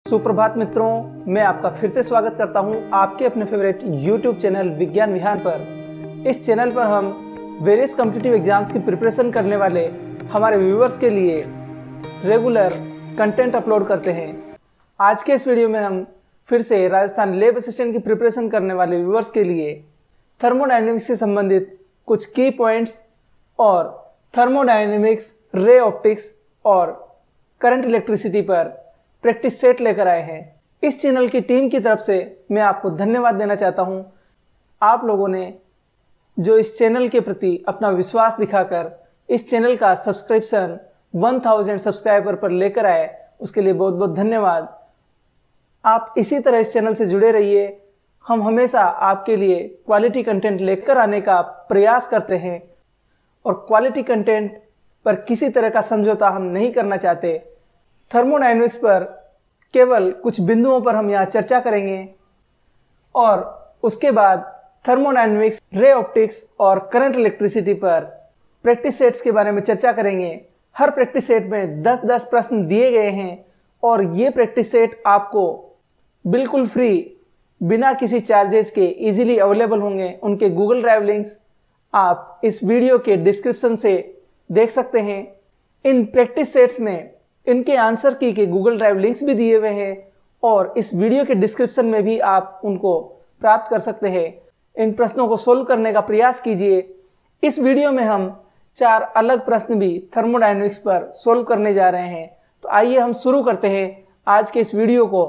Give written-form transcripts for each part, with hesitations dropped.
सुप्रभात मित्रों, मैं आपका फिर से स्वागत करता हूं आपके अपने फेवरेट YouTube चैनल विज्ञान विहार पर। इस चैनल पर हम वेरियस कॉम्पिटिटिव एग्जाम्स की प्रिपरेशन करने वाले हमारे व्यूअर्स के लिए रेगुलर कंटेंट अपलोड करते हैं। आज के इस वीडियो में हम फिर से राजस्थान लैब असिस्टेंट की प्रिपरेशन करने वाले व्यूअर्स के लिए थर्मोडायनेमिक्स से संबंधित कुछ की पॉइंट्स और थर्मोडायनेमिक्स, रे ऑप्टिक्स और करंट इलेक्ट्रिसिटी पर प्रैक्टिस सेट लेकर आए हैं। इस चैनल की टीम की तरफ से मैं आपको धन्यवाद देना चाहता हूं। आप लोगों ने जो इस चैनल के प्रति अपना विश्वास दिखाकर इस चैनल का सब्सक्रिप्शन 1000 सब्सक्राइबर पर लेकर आए, उसके लिए बहुत बहुत धन्यवाद। आप इसी तरह इस चैनल से जुड़े रहिए। हम हमेशा आपके लिए क्वालिटी कंटेंट लेकर आने का प्रयास करते हैं और क्वालिटी कंटेंट पर किसी तरह का समझौता हम नहीं करना चाहते। थर्मोडायनेमिक्स पर केवल कुछ बिंदुओं पर हम यहाँ चर्चा करेंगे और उसके बाद थर्मोडायनेमिक्स, रे ऑप्टिक्स और करंट इलेक्ट्रिसिटी पर प्रैक्टिस सेट्स के बारे में चर्चा करेंगे। हर प्रैक्टिस सेट में 10-10 प्रश्न दिए गए हैं और ये प्रैक्टिस सेट आपको बिल्कुल फ्री, बिना किसी चार्जेस के इजीली अवेलेबल होंगे। उनके गूगल ड्राइव लिंक्स आप इस वीडियो के डिस्क्रिप्शन से देख सकते हैं। इन प्रैक्टिस सेट्स में इनके आंसर की के गूगल ड्राइव लिंक्स भी दिए हुए हैं और इस वीडियो के डिस्क्रिप्शन में भी आप उनको प्राप्त कर सकते हैं। इन प्रश्नों को सोल्व करने का प्रयास कीजिए। इस वीडियो में हम 4 अलग प्रश्न भी थर्मोडायनेमिक्स पर सोल्व करने जा रहे हैं। तो आइए हम शुरू करते हैं आज के इस वीडियो को।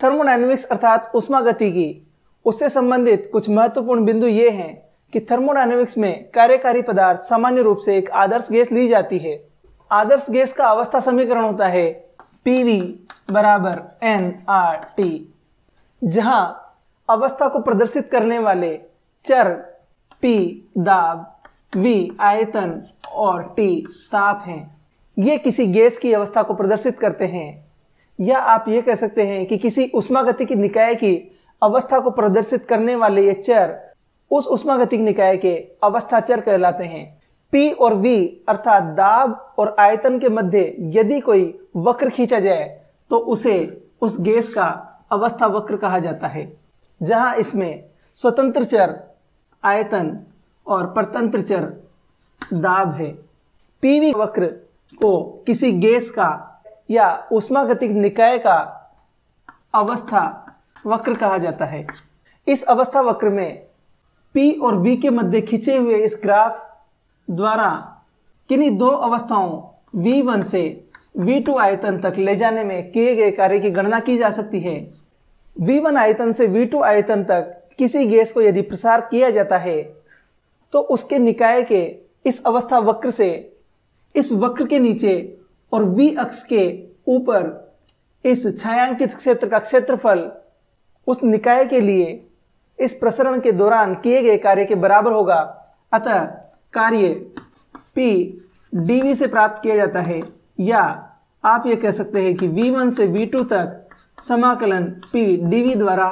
थर्मोडायनेमिक्स अर्थात ऊष्मागतिकी, उससे संबंधित कुछ महत्वपूर्ण बिंदु ये हैं कि थर्मोडायनेमिक्स में कार्यकारी पदार्थ सामान्य रूप से एक आदर्श गैस ली जाती है। आदर्श गैस का अवस्था समीकरण होता है PV बराबर nRT, जहां अवस्था को प्रदर्शित करने वाले चर P दाब, V आयतन और T ताप हैं। ये किसी गैस की अवस्था को प्रदर्शित करते हैं, या आप ये कह सकते हैं कि किसी ऊष्मागतिकी निकाय की अवस्था को प्रदर्शित करने वाले ये चर उस ऊष्मागतिकी निकाय के अवस्था चर कहलाते हैं। P और V अर्थात दाब और आयतन के मध्य यदि कोई वक्र खींचा जाए तो उसे उस गैस का अवस्था वक्र कहा जाता है, जहां इसमें स्वतंत्र चर आयतन और परतंत्र चर दाब है। PV वक्र को किसी गैस का या ऊष्मागतिक निकाय का अवस्था वक्र कहा जाता है। इस अवस्था वक्र में P और V के मध्य खींचे हुए इस ग्राफ द्वारा किन्हीं दो अवस्थाओं V1 से V2 आयतन तक ले जाने में किए गए कार्य की गणना की जा सकती है। V1 आयतन से V2 आयतन तक किसी गैस को यदि प्रसार किया जाता है तो उसके निकाय के इस अवस्था वक्र से इस वक्र के नीचे और V अक्ष के ऊपर इस छायांकित क्षेत्र का क्षेत्रफल उस निकाय के लिए इस प्रसरण के दौरान किए गए कार्य के बराबर होगा। अतः कार्य P dV से प्राप्त किया जाता है, या आप ये कह सकते हैं कि V1 से V2 तक समाकलन P dV द्वारा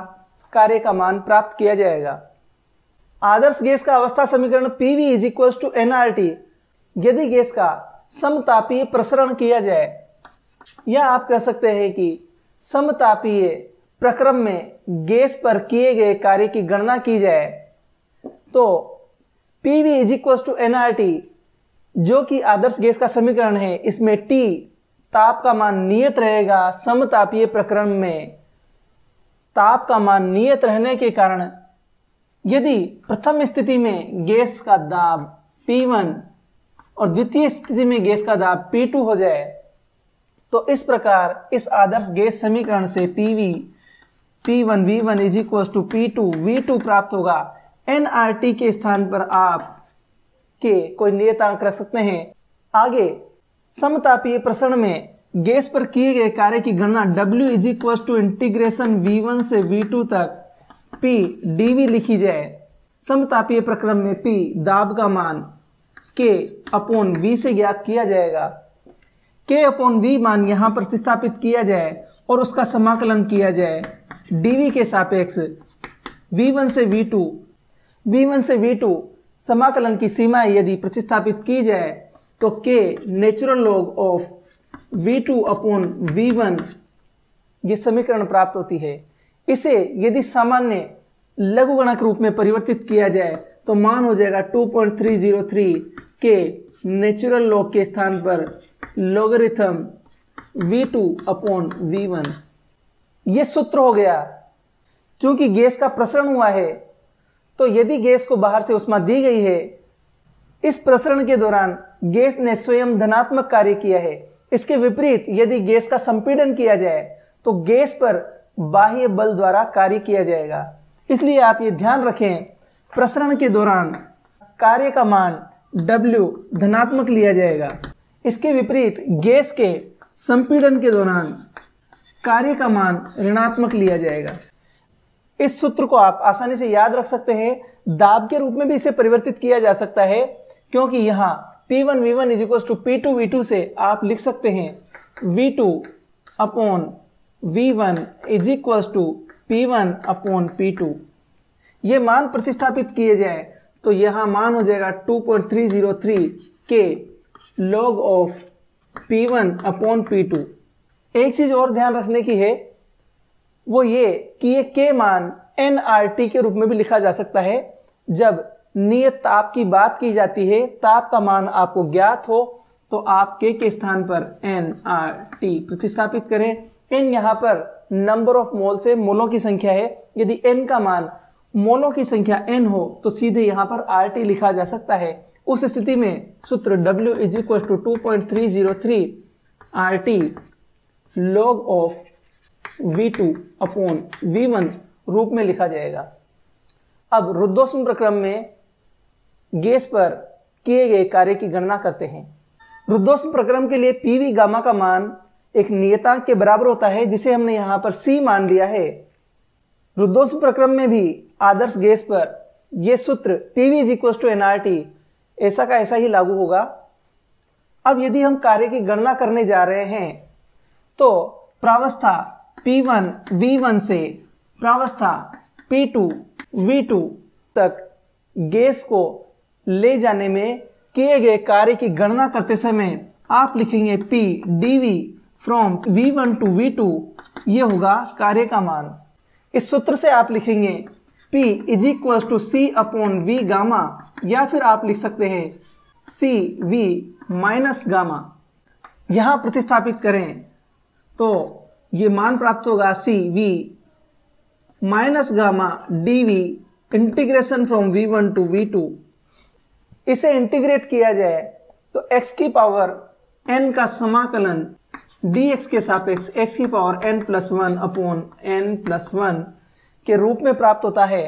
कार्य का मान प्राप्त किया जाएगा। आदर्श गैस का अवस्था समीकरण PV = nRT यदि गैस का समतापीय प्रसरण किया जाए, या आप कह सकते हैं कि समतापीय प्रक्रम में गैस पर किए गए कार्य की गणना की जाए, तो PV = nRT जो कि आदर्श गैस का समीकरण है, इसमें T ताप का मान नियत रहेगा। समतापीय प्रकरण में ताप का मान नियत रहने के कारण यदि प्रथम स्थिति में गैस का दाब P1 और द्वितीय स्थिति में गैस का दाब P2 हो जाए, तो इस प्रकार इस आदर्श गैस समीकरण से P1 V1 = P2 V2 प्राप्त होगा। nRT के स्थान पर आप के कोई नियतांक रख सकते हैं। आगे समतापीय प्रसरण में गैस पर किए गए कार्य की गणना W = इंटीग्रेशन V1 से V2 तक P dV लिखी जाए। समतापीय प्रक्रम में P दाब का मान K/V से ज्ञात किया जाएगा। K/V मान यहाँ प्रतिस्थापित किया जाए और उसका समाकलन किया जाए dV के सापेक्ष V1 से V2 समाकलन की सीमाएं यदि प्रतिस्थापित की जाए तो K natural log of V2/V1 ये समीकरण प्राप्त होती है। इसे यदि सामान्य लघुगणक रूप में परिवर्तित किया जाए तो मान हो जाएगा 2.303 के नेचुरल लॉग के स्थान पर लॉगरिथम v2 अपॉन v1। ये सूत्र हो गया। चूंकि गैस का प्रसरण हुआ है तो यदि गैस को बाहर से ऊष्मा दी गई है, इस प्रसरण के दौरान गैस ने स्वयं धनात्मक कार्य किया है। इसके विपरीत यदि गैस का संपीड़न किया जाए तो गैस पर बाह्य बल द्वारा कार्य किया जाएगा। इसलिए आप ये ध्यान रखें, प्रसरण के दौरान कार्य का मान W धनात्मक लिया जाएगा। इसके विपरीत गैस के संपीड़न के दौरान कार्य का मान ऋणात्मक लिया जाएगा। इस सूत्र को आप आसानी से याद रख सकते हैं। दाब के रूप में भी इसे परिवर्तित किया जा सकता है, क्योंकि यहाँ P1V1 = P2V2 से आप लिख सकते हैं V2 upon V1 = P1 upon P2। ये मान प्रतिस्थापित किए जाए तो यहाँ मान हो जाएगा 2.303 के log of P1 upon P2। एक चीज और ध्यान रखने की है, वो ये कि ये के मान nRT के रूप में भी लिखा जा सकता है। जब नियत ताप की बात की जाती है, ताप का मान आपको ज्ञात हो तो आप के स्थान पर nRT प्रतिस्थापित करें। n यहाँ पर नंबर ऑफ मोल से मोलों की संख्या है। यदि n का मान मोलों की संख्या n हो तो सीधे यहाँ पर RT लिखा जा सकता है। उस स्थिति में सूत्र W = 2.303 RT log of V2 upon V1 रूप में लिखा जाएगा। अब रुद्धोष्म प्रक्रम में गैस पर किए गए कार्य की गणना करते हैं। रुद्धोष्म प्रक्रम के लिए PV गामा का मान एक नियतांक के बराबर होता है, जिसे हमने यहाँ पर C मान लिया है। रुद्धोष्म प्रक्रम में भी आदर्श गैस पर यह सूत्र PV = nRT ऐसा का ऐसा ही लागू होगा। अब यदि हम कार्य की गणना करने जा रहे हैं तो प्रावस्था P1V1 से प्रावस्था P2V2 तक गैस को ले जाने में किए गए कार्य की गणना करते समय आप लिखेंगे P dV from V1 to V2। ये होगा कार्य का मान। इस सूत्र से आप लिखेंगे P = C upon V gamma, या फिर आप लिख सकते हैं CV माइनस गामा। यहां प्रतिस्थापित करें तो ये मान प्राप्त होगा CV minus gamma dV integration from V1 to V2। इसे इंटीग्रेट किया जाए तो x की पावर n का समाकलन dx के सापेक्ष x की पावर n+1 अपॉन n+1 के रूप में प्राप्त होता है।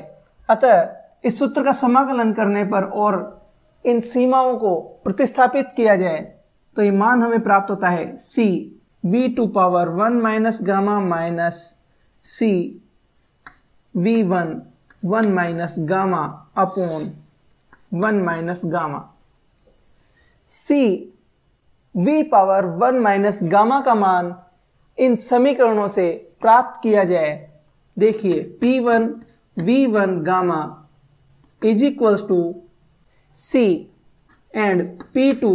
अतः इस सूत्र का समाकलन करने पर और इन सीमाओं को प्रतिस्थापित किया जाए तो ये मान हमें प्राप्त होता है C V2 power 1 minus gamma minus C V1 1 minus gamma upon 1 minus gamma. C V power 1 minus gamma का मान इन समीकरणों से प्राप्त किया जाए। देखिए P1 V1 gamma = C and P2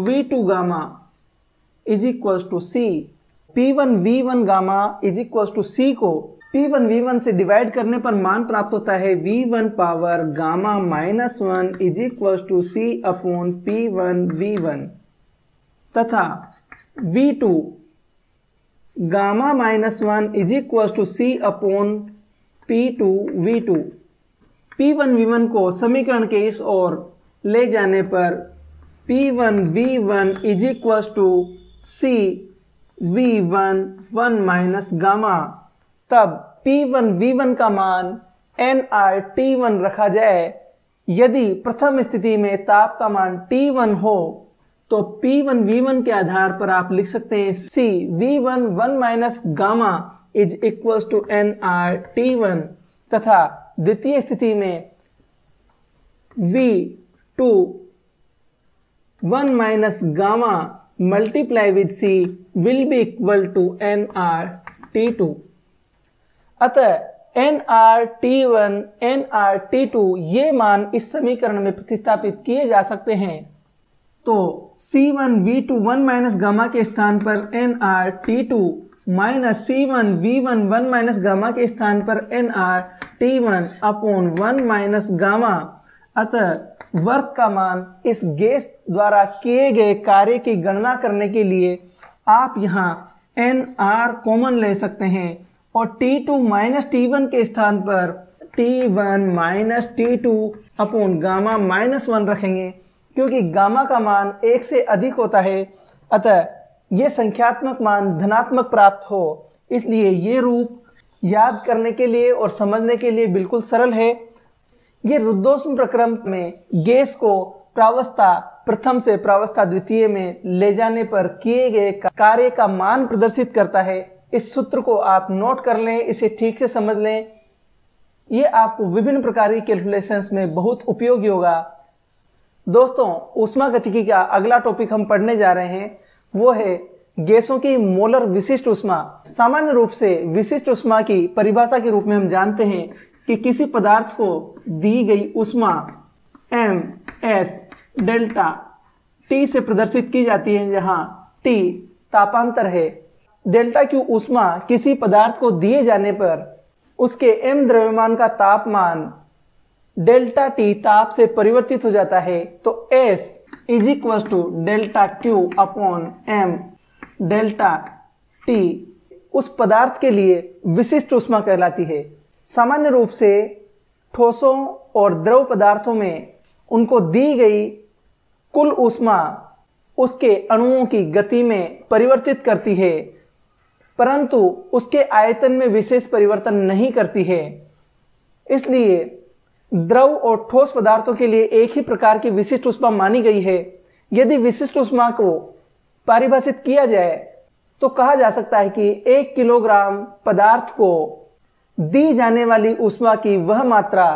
V2 gamma = C। P1 V1 gamma = C को P1 V1 से डिवाइड करने पर मान प्राप्त होता है V1 power gamma -1 = C upon P1 V1 तथा V2 gamma -1 = C upon P2 V2। P1 V1 को समीकरण के इस ओर ले जाने पर P1 V1 = C V1 1 minus gamma. तब P1 V1 का मान nRT1 रखा जाए। यदि प्रथम स्थिति में ताप का मान T1 हो तो P1 V1 के आधार पर आप लिख सकते हैं C V1 1 minus gamma = nRT1 तथा द्वितीय स्थिति में V2 1 minus gamma multiply with C will be equal to nRT2। अतः nRT1 nRT2 ये मान इस समीकरण में प्रतिस्थापित किए जा सकते हैं। तो C1 V2 1 माइनस गामा के स्थान पर nRT2 minus C1V1 1 minus gamma के स्थान पर nR T1 upon 1 minus gamma. अतः वर्क का मान इस गैस द्वारा किए गए कार्य की गणना करने के लिए आप यहाँ nR कॉमन ले सकते हैं और T2 माइनस T1 के स्थान पर T1 minus T2 upon gamma minus 1 रखेंगे, क्योंकि गामा का मान 1 से अधिक होता है। अतः ये संख्यात्मक मान धनात्मक प्राप्त हो, इसलिए ये रूप याद करने के लिए और समझने के लिए बिल्कुल सरल है। ये रुद्धोष्म प्रक्रम में गैस को प्रावस्था प्रथम से प्रावस्था द्वितीय में ले जाने पर किए गए कार्य का मान प्रदर्शित करता है। इस सूत्र को आप नोट कर लें, इसे ठीक से समझ लें, ये आपको विभिन्न प्रकार की कैलकुलेशंस में बहुत उपयोगी होगा। दोस्तों, ऊष्मागतिकी का अगला टॉपिक हम पढ़ने जा रहे हैं, वो है गैसों की मोलर विशिष्ट ऊष्मा। सामान्य रूप से विशिष्ट ऊष्मा की परिभाषा के रूप में हम जानते हैं कि किसी पदार्थ को दी गई ऊष्मा m s डेल्टा T से प्रदर्शित की जाती है, जहां T तापांतर है। डेल्टा Q ऊष्मा किसी पदार्थ को दिए जाने पर उसके m द्रव्यमान का तापमान डेल्टा T ताप से परिवर्तित हो जाता है। तो S is equal to delta Q upon m delta T उस पदार्थ के लिए विशिष्ट ऊष्मा कहलाती है। सामान्य रूप से ठोसों और द्रव पदार्थों में उनको दी गई कुल ऊष्मा उसके अणुओं की गति में परिवर्तित करती है, परंतु उसके आयतन में विशेष परिवर्तन नहीं करती है। इसलिए द्रव और ठोस पदार्थों के लिए एक ही प्रकार की विशिष्ट ऊष्मा मानी गई है। यदि विशिष्ट ऊष्मा को परिभाषित किया जाए तो कहा जा सकता है कि 1 किलोग्राम पदार्थ को दी जाने वाली ऊष्मा की वह मात्रा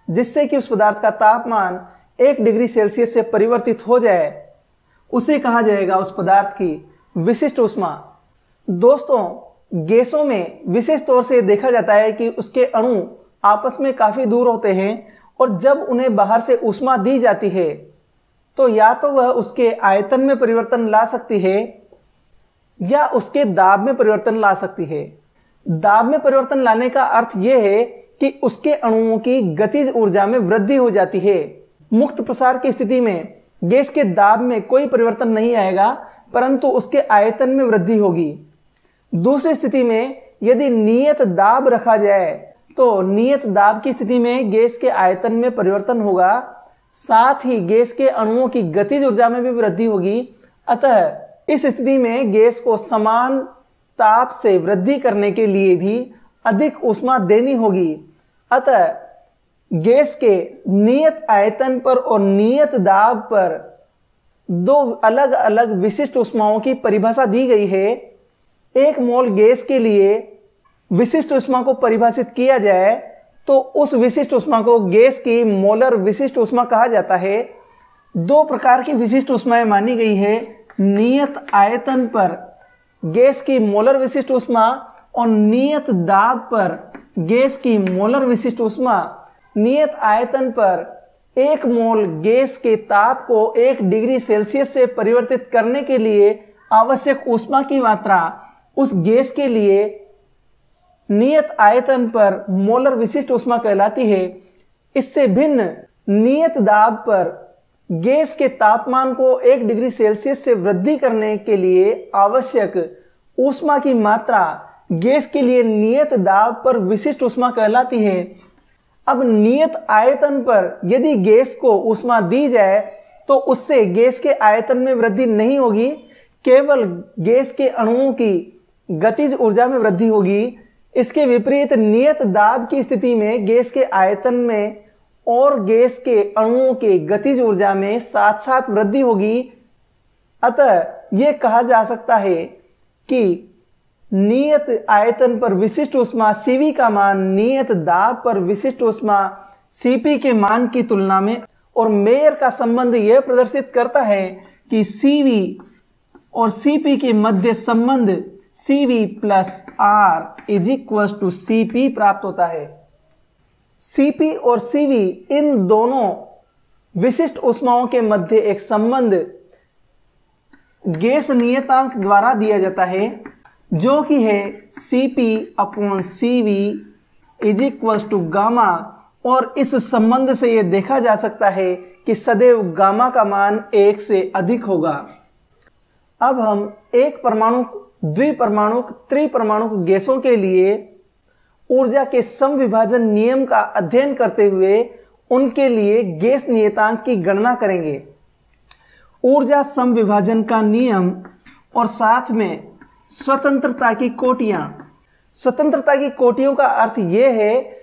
जिससे कि उस पदार्थ का तापमान 1 डिग्री सेल्सियस से परिवर्तित हो जाए, उसे कहा जाएगा उस पदार्थ की विशिष्ट ऊष्मा। दोस्तों, गैसों में विशेष तौर से देखा जाता है कि उसके अणु आपस में काफी दूर होते हैं और जब उन्हें बाहर से ऊष्मा दी जाती है तो या तो वह उसके आयतन में परिवर्तन ला सकती है या उसके दाब में परिवर्तन ला सकती है। दाब में परिवर्तन लाने का अर्थ यह है कि उसके अणुओं की गतिज ऊर्जा में वृद्धि हो जाती है। मुक्त प्रसार की स्थिति में गैस के दाब में कोई परिवर्तन नहीं आएगा, परंतु उसके आयतन में वृद्धि होगी। दूसरी स्थिति में यदि नियत दाब रखा जाए तो नियत दाब की स्थिति में गैस के आयतन में परिवर्तन होगा, साथ ही गैस के अणुओं की गतिज ऊर्जा में भी वृद्धि होगी। अतः इस स्थिति में गैस को समान ताप से वृद्धि करने के लिए भी अधिक ऊष्मा देनी होगी। अतः गैस के नियत आयतन पर और नियत दाब पर दो अलग अलग विशिष्ट ऊष्माओं की परिभाषा दी गई है। 1 मोल गैस के लिए विशिष्ट ऊष्मा को परिभाषित किया जाए तो उस विशिष्ट ऊष्मा को गैस की मोलर विशिष्ट ऊष्मा कहा जाता है। 2 प्रकार की विशिष्ट ऊष्माएं मानी गई है, नियत आयतन पर गैस की मोलर विशिष्ट ऊष्मा और नियत दाब पर गैस की मोलर विशिष्ट ऊष्मा। नियत आयतन पर 1 मोल गैस के ताप को 1 डिग्री सेल्सियस से परिवर्तित करने के लिए आवश्यक ऊष्मा की मात्रा उस गैस के लिए नियत आयतन पर मोलर विशिष्ट ऊष्मा कहलाती है। इससे भिन्न नियत दाब पर गैस के तापमान को 1 डिग्री सेल्सियस से वृद्धि करने के लिए आवश्यक ऊष्मा की मात्रा गैस के लिए नियत दाब पर विशिष्ट ऊष्मा कहलाती है। अब नियत आयतन पर यदि गैस को ऊष्मा दी जाए तो उससे गैस के आयतन में वृद्धि नहीं होगी, केवल गैस के अणुओं की गतिज ऊर्जा में वृद्धि होगी। इसके विपरीत नियत दाब की स्थिति में गैस के आयतन में और गैस के अणुओं के गतिज ऊर्जा में साथ साथ वृद्धि होगी। अतः यह कहा जा सकता है कि नियत आयतन पर विशिष्ट ऊष्मा Cv का मान नियत दाब पर विशिष्ट ऊष्मा Cp के मान की तुलना में, और मेयर का संबंध यह प्रदर्शित करता है कि Cv और Cp के मध्य संबंध Cv plus R is equal to Cp प्राप्त होता है। Cp और Cv इन दोनों विशिष्ट ऊष्माओं के मध्य एक संबंध गैस नियतांक द्वारा दिया जाता है। जो कि है Cp/Cv is equals to gamma. और इस संबंध से यह देखा जा सकता है कि सदैव गामा का मान 1 से अधिक होगा। अब हम एक परमाणु, द्विपरमाणुक, त्रिपरमाणुक गैसों के लिए ऊर्जा के समविभाजन नियम का अध्ययन करते हुए उनके लिए गैस नियतांक की गणना करेंगे। ऊर्जा समविभाजन का नियम और साथ में स्वतंत्रता की कोटियां। स्वतंत्रता की कोटियों का अर्थ यह है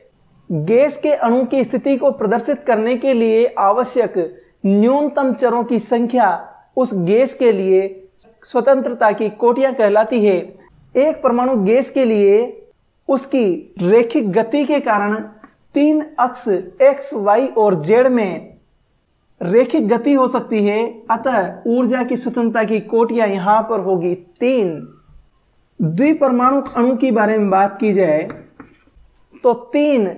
गैस के अणु की स्थिति को प्रदर्शित करने के लिए आवश्यक न्यूनतम चरों की संख्या उस गैस के लिए स्वतंत्रता की कोटियां कहलाती है। एक परमाणु गैस के लिए उसकी रैखिक गति के कारण 3 अक्ष x, y और z में रैखिक गति हो सकती है। अतः ऊर्जा की स्वतंत्रता की कोटियां यहां पर होगी 3। द्विपरमाणु अणु के बारे में बात की जाए तो 3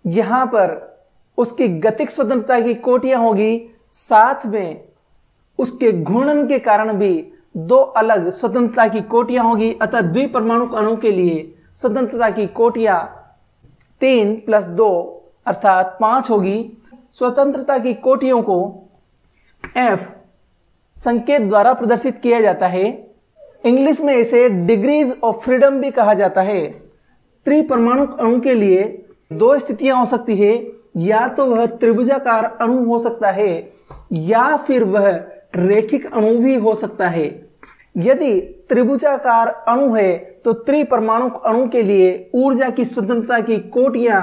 यहां पर उसकी गतिक स्वतंत्रता की कोटियां होगी, साथ में उसके घूर्णन के कारण भी 2 अलग स्वतंत्रता की कोटियां होगी। अतः द्विपरमाणु अणु के लिए स्वतंत्रता की कोटियां 3 + 2 अर्थात 5 होगी। स्वतंत्रता की कोटियों को F संकेत द्वारा प्रदर्शित किया जाता है। इंग्लिश में इसे डिग्रीज ऑफ फ्रीडम भी कहा जाता है। त्रिपरमाणु अणु के लिए 2 स्थितियां हो सकती है, या तो वह त्रिभुजाकार अणु हो सकता है या फिर वह रैखिक अणु भी हो सकता है। यदि त्रिभुजाकार अणु है तो त्रिपरमाणु अणु के लिए ऊर्जा की स्वतंत्रता की कोटियां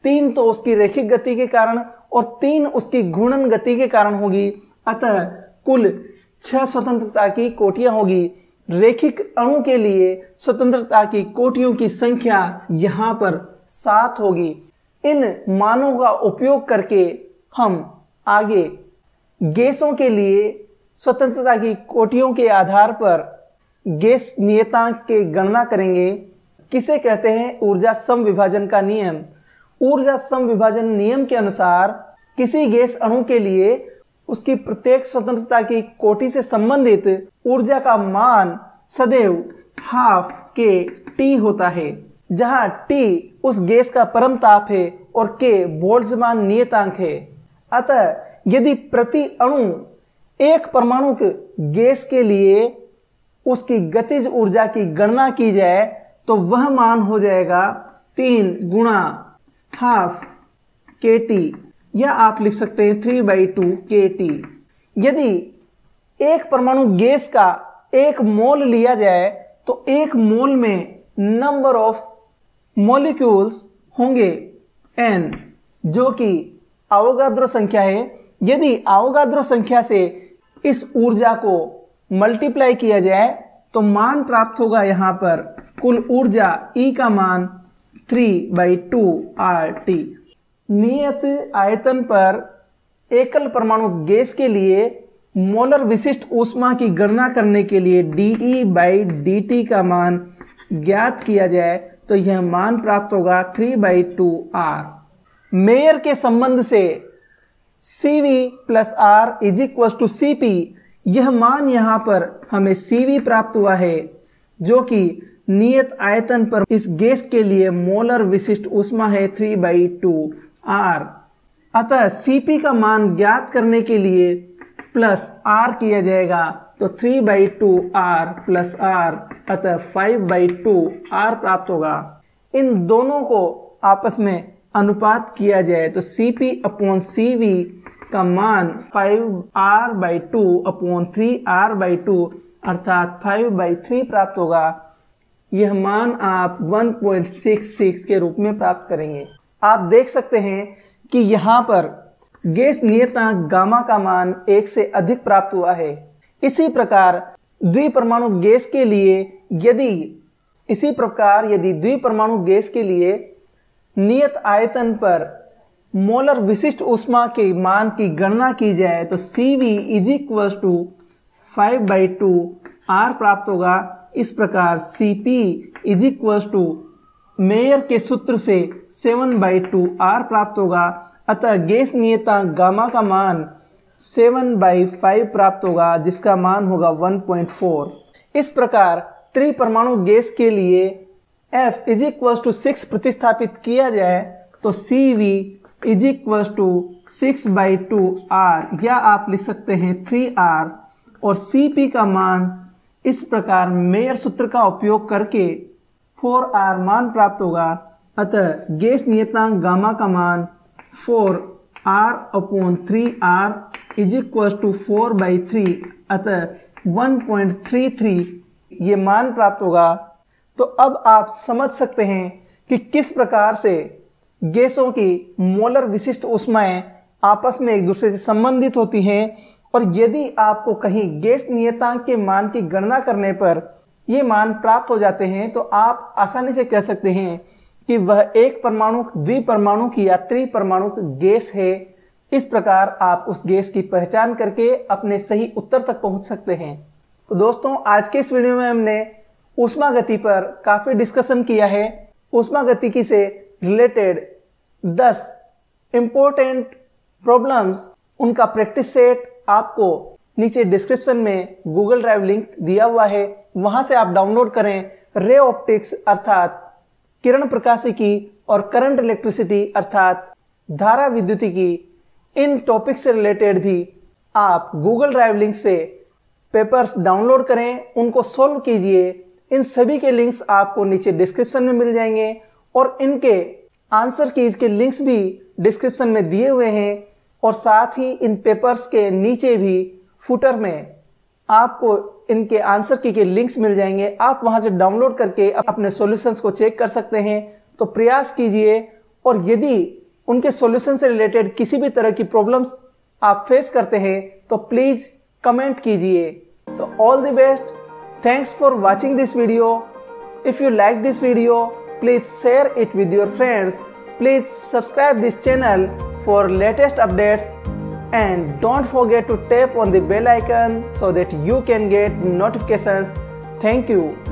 3 तो उसकी रैखिक गति के कारण और 3 उसकी घूर्णन गति के कारण होगी। अतः कुल 6 स्वतंत्रता की कोटियां होगी। रैखिक अणु के लिए स्वतंत्रता की कोटियों की संख्या यहां पर 7 होगी। इन मानों का उपयोग करके हम आगे गैसों के लिए स्वतंत्रता की कोटियों के आधार पर गैस नियतांक की गणना करेंगे। किसे कहते हैं ऊर्जा समविभाजन का नियम। ऊर्जा समविभाजन नियम के अनुसार किसी गैस अणु के लिए उसकी प्रत्येक स्वतंत्रता की कोटि से संबंधित ऊर्जा का मान सदैव ½ kT होता है, जहां T उस गैस का परम ताप है और K बोल्ट्जमान नियतांक है। अतः यदि प्रति अणु एक परमाणु गैस के लिए उसकी गतिज ऊर्जा की गणना की जाए तो वह मान हो जाएगा 3 × ½ kT, या आप लिख सकते हैं 3/2 kT। यदि एक परमाणु गैस का 1 मोल लिया जाए तो 1 मोल में नंबर ऑफ मॉलिक्यूल्स होंगे n, जो कि अवोगाद्रो संख्या है। यदि अवोगाद्रो संख्या से इस ऊर्जा को मल्टीप्लाई किया जाए तो मान प्राप्त होगा यहां पर कुल ऊर्जा E का मान 3/2 RT। नियत आयतन पर एकल परमाणु गैस के लिए मोलर विशिष्ट ऊष्मा की गणना करने के लिए dE/dt का मान ज्ञात किया जाए तो यह मान प्राप्त होगा 3/2 R। मेयर के संबंध से Cv + R = Cp, यह मान यहां पर हमें Cv प्राप्त हुआ है, जो कि नियत आयतन पर इस गैस के लिए मोलर विशिष्ट ऊष्मा है 3/2 R। अतः Cp का मान ज्ञात करने के लिए प्लस R किया जाएगा तो 3/2 R + R, अतः 5/2 R प्राप्त होगा। इन दोनों को आपस में अनुपात किया जाए तो Cp/Cv का मान 5R/2/3R/2 अर्थात 5/3 प्राप्त होगा। यह मान आप 1.66 के रूप में प्राप्त करेंगे। आप देख सकते हैं कि यहाँ पर गैस नियतांक गामा का मान 1 से अधिक प्राप्त हुआ है। इसी प्रकार द्विपरमाणु गैस के लिए यदि द्विपरमाणु गैस के लिए नियत आयतन पर मोलर विशिष्ट ऊष्मा के मान की गणना की जाए तो Cv = 5/2 R प्राप्त होगा। इस प्रकार Cp = मेयर के सूत्र से 7/2 R प्राप्त होगा। अतः गैस नियतांक गामा का मान 7/5 प्राप्त होगा, जिसका मान होगा 1.4। इस प्रकार त्रिपरमाणु गैस के लिए F इज इक्वल टू 6 प्रतिस्थापित किया जाए तो CV is equal to 6/2R, या आप लिख सकते हैं 3R, और CP का मान इस प्रकार मेयर सूत्र का उपयोग करके 4R मान प्राप्त होगा। अतः गैस नियतांक गामा का मान 4R/3R इज इक्वल टू 4/3, अतः 1.33 ये मान प्राप्त होगा। तो अब आप समझ सकते हैं कि किस प्रकार से गैसों की मोलर विशिष्ट ऊष्माएं आपस में एक दूसरे से संबंधित होती हैं, और यदि आपको कहीं गैस नियतांक के मान की गणना करने पर ये मान प्राप्त हो जाते हैं तो आप आसानी से कह सकते हैं कि वह एक परमाणु, द्विपरमाणु की या त्रिपरमाणु गैस है। इस प्रकार आप उस गैस की पहचान करके अपने सही उत्तर तक पहुंच सकते हैं। तो दोस्तों, आज के इस वीडियो में हमने ऊष्मागति पर काफी डिस्कशन किया है। ऊष्मागतिकी से रिलेटेड 10 इंपॉर्टेंट प्रॉब्लम्स, उनका प्रैक्टिस सेट आपको नीचे डिस्क्रिप्शन में गूगल ड्राइव लिंक दिया हुआ है, वहां से आप डाउनलोड करें। रे ऑप्टिक्स अर्थात किरण प्रकाशिकी और करंट इलेक्ट्रिसिटी अर्थात धारा विद्युतिकी, इन टॉपिक से रिलेटेड भी आप गूगल ड्राइव लिंक से पेपर्स डाउनलोड करें, उनको सोल्व कीजिए। इन सभी के लिंक्स आपको नीचे डिस्क्रिप्शन में मिल जाएंगे, और इनके आंसर कीज के लिंक्स भी डिस्क्रिप्शन में दिए हुए हैं, और साथ ही इन पेपर्स के नीचे भी फुटर में आपको इनके आंसर की के लिंक्स मिल जाएंगे। आप वहां से डाउनलोड करके अपने सॉल्यूशंस को चेक कर सकते हैं। तो प्रयास कीजिए, और यदि उनके सॉल्यूशन से रिलेटेड किसी भी तरह की प्रॉब्लम्स आप फेस करते हैं तो प्लीज कमेंट कीजिए। So all the best, thanks for watching this video. If you like this video, please share it with your friends. Please subscribe this channel for latest updates, and don't forget to tap on the bell icon so that you can get notifications. Thank you.